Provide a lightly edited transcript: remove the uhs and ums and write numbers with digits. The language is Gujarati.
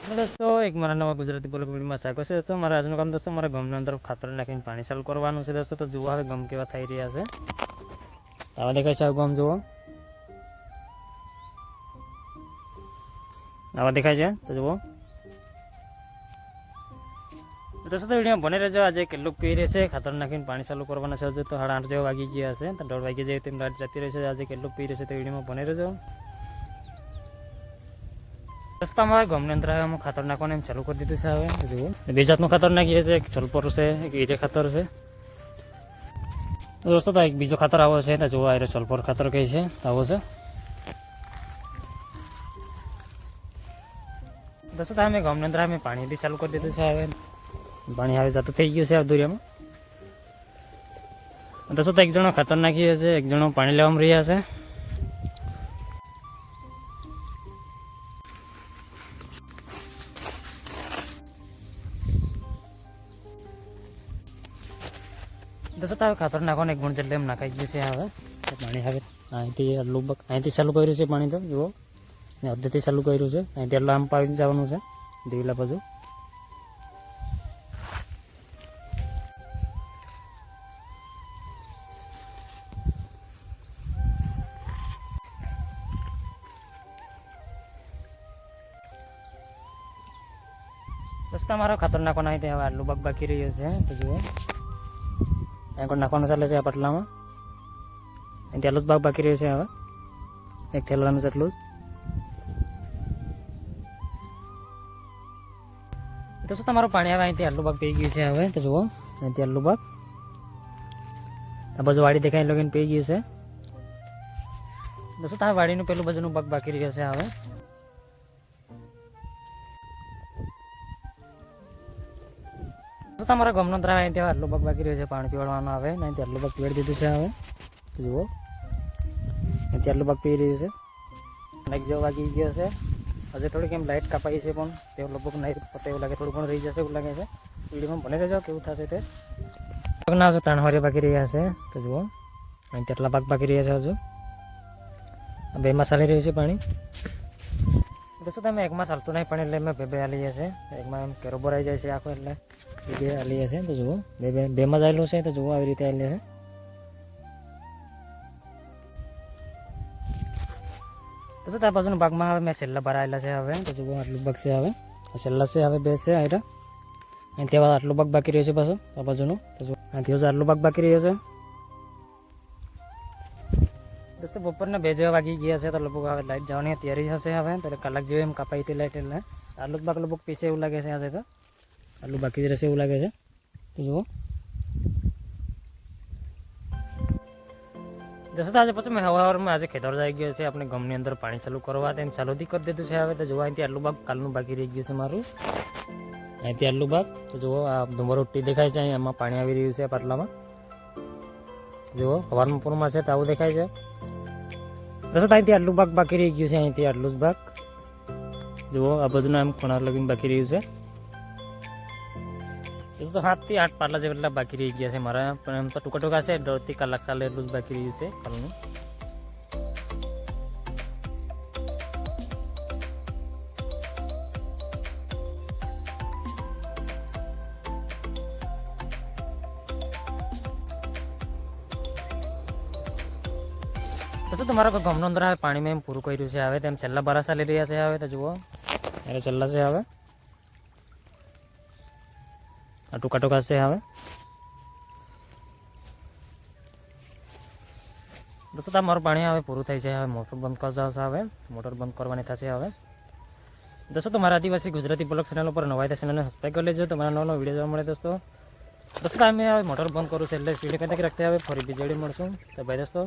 દોસ્તો એક મારા નવા ગુજરાતી બ્લોગ વિડીયોમાં સ્વાગત છે દોસ્તો. મારા આજનું કામ દોસ્તો મારા ગમની અંદર ખાતર નાખીને પાણી ચાલુ કરવાનું છે દોસ્તો. તો જુઓ હવે ગમ કેવા થઈ રહ્યા છે. આવા દેખાય છે ગમ જુઓ, આવા દેખાય છે. તો જુઓ દોસ્તો વિડીયો બને રહેજો. આજે કેટલું કહી રહેશે ખાતર નાખીને પાણી ચાલુ કરવાના છે. હજુ તો 8:30 જેવા વાગી ગયા હશે, તો 1:30 વાગી જાય તેમ રાત જતી રહેશે. આજે કેટલું પી રહેશે તો વિડીયોમાં બને રહેજો. રસ્તામાં ગમની અંદર અમે ખાતર નાખવાનું એમ ચાલુ કરી દીધું છે. હવે જુઓ બે જાતનું ખાતર નાખીએ છીએ, એક સલ્ફર છે, એક ઈરે ખાતર છે. દોસ્તો તો એક બીજો ખાતર આવો છે, તો જુઓ આ સલ્ફર ખાતર કહે છે, આવો છે. દોસ્તો તો અમે ગમની અંદર અમે પાણી બી ચાલુ કરી દીધું છે. હવે પાણી હવે જતું થઈ ગયું છે આ દુરિયામાં. દોસ્તો તો એક જણો ખાતર નાખીએ છીએ, એક જણો પાણી લેવામાં રહ્યા છે. દોસ્તો હવે ખાતર નાખવાનું એક ગુણ જેટલે એમ નાખાઈ ગયું છે. હવે પાણી હવે અહીંથી અહીંથી ચાલુ કર્યું છે પાણી, તો જુઓ અડધેથી ચાલુ કર્યું છે. અહીંથી એટલું આમ પાવી જવાનું છે દીવલા બાજુ. દોસ્તો અમારો ખાતર નાખવાના અહીંથી હવે આટલું ભાગ બાકી રહ્યો છે. તો જુઓ અહીં નાખવાનું ચાલે છે આ પટલામાં. અહીંથી આટલું જ ભાગ બાકી રહ્યું છે. હવે એક થેલાનું જેટલું જ. તો શું તમારું પાણી હવે અહીંથી આટલું ભાગ પી ગયું છે. હવે તો જુઓ અહીંથી આટલું ભાગ આ બાજુ વાડી દેખાય લગીને પી ગયું છે. દોસ્તો તમે વાડીનું પેલું બાજુનું ભાગ બાકી રહ્યો છે. હવે તમારા ગમનો અંદર અહીંથી આટલું ભાગ બાકી રહ્યો છે પાણી પીવડવાનું. આવે અહીંથી આટલું ભાગ પીવડી દીધું છે. હવે જુઓ અહીંથી આટલું ભાગ પી રહ્યું છે. એક જેવો વાગી ગયો છે. હજી થોડીક એમ લાઇટ કાપાઈ છે, પણ તે લગભગ નહીં પતે એવું લાગે, થોડું ઘણું રહી જશે એવું લાગે છે. વિડીયોમાં બને રહેજો કેવું થશે તે. ના હજુ 3 વારે બાકી રહ્યા છે. તો જુઓ અહીંથી આટલા ભાગ બાકી રહ્યા છે. હજુ બેમાં ચાલી રહ્યું છે પાણી. દોસ્તો તમે એકમાં ચાલતું નહીં પણ એટલે અમે બે હાલી જશે. એકમાં એમ કેરો ભરાઈ જાય છે આખો, એટલે બે હાલી હશે. તો જુઓ બેમાં જ આવેલું છે. તો જુઓ આવી રીતે આવેલી છે. તો શું આ બાજુના ભાગમાં હવે મેં છેલ્લા ભરાયેલા છે. હવે તો જુઓ આટલું ભાગ છે. હવે છેલ્લા છે. હવે બે છે આયરા. અહીંથી હવે આટલું ભાગ બાકી રહ્યો છે પાછું આ બાજુનું. તો જુઓ અહીંથી હજુ આટલું ભાગ બાકી રહ્યો છે. દોસ્તો બપોરના 2 જેવા વાગી ગયા છે. તો લગભગ હવે લાઇટ જવાની તૈયારી હશે. હવે તો કલાક જેવું એમ કાપાઈ હતી લાઇટ, એટલે આટલું જ ભાગ લગભગ પીસે એવું લાગે છે. આજે તો આટલું બાકી જ રહેશે એવું લાગે છે. તો જુઓ દોસ્તો આજે પછી મેં હવારમાં આજે ખેતર જઈ ગયો છે. આપણે ગમની અંદર પાણી ચાલુ કરવા તેમ ચાલુથી કરી દીધું છે. હવે તો જુઓ અહીંથી આટલું ભાગ કાલનું બાકી રહી ગયું છે મારું. અહીંથી આટલું ભાગ. તો જુઓ આ ધુમ્મર ઉઠી દેખાય છે. એમાં પાણી આવી રહ્યું છે પાટલામાં. જુઓ હવારમાં પૂરમાં છે તો આવું દેખાય છે. દોસ્તો અહીંથી આટલું ભાગ બાકી રહી ગયું છે. અહીંથી આટલું જ ભાગ જુઓ આ બાજુના એમ ખૂણા લગીને બાકી રહ્યું છે. તો 7 થી 8 પાટલા જેટલા બાકી રહી ગયા છે મારા, પણ એમ તો ટૂંકા છે. 1.5 થી કલાક ચાલે એટલું જ બાકી રહ્યું છે કાલનું. તો તમારા ગમનો અંદર હવે પાણી મેં એમ પૂરું કર્યું છે. હવે તેમ છેલ્લા બારા ચાલી રહ્યા છે. હવે તો જુઓ એટલે છેલ્લા છે. હવે આ ટૂંકા છે. હવે દોસ્તો તમારું પાણી હવે પૂરું થઈ છે. હવે મોટર બંધ કરશે. હવે મોટર બંધ કરવાની થશે. હવે દોસ્તો તમારા આદિવાસી ગુજરાતી બ્લોગ ચેનલ ઉપર નવા ચેનલને સબસ્ક્રાઈબ કરી લેજો. તમારા નવો વિડીયો જોવા મળે. દોસ્તો અમે હવે મોટર બંધ કરું છું એટલે સ્પીડ કંઈક રાખતે હવે ફરી બીજી મળશું. તો ભાઈ દોસ્તો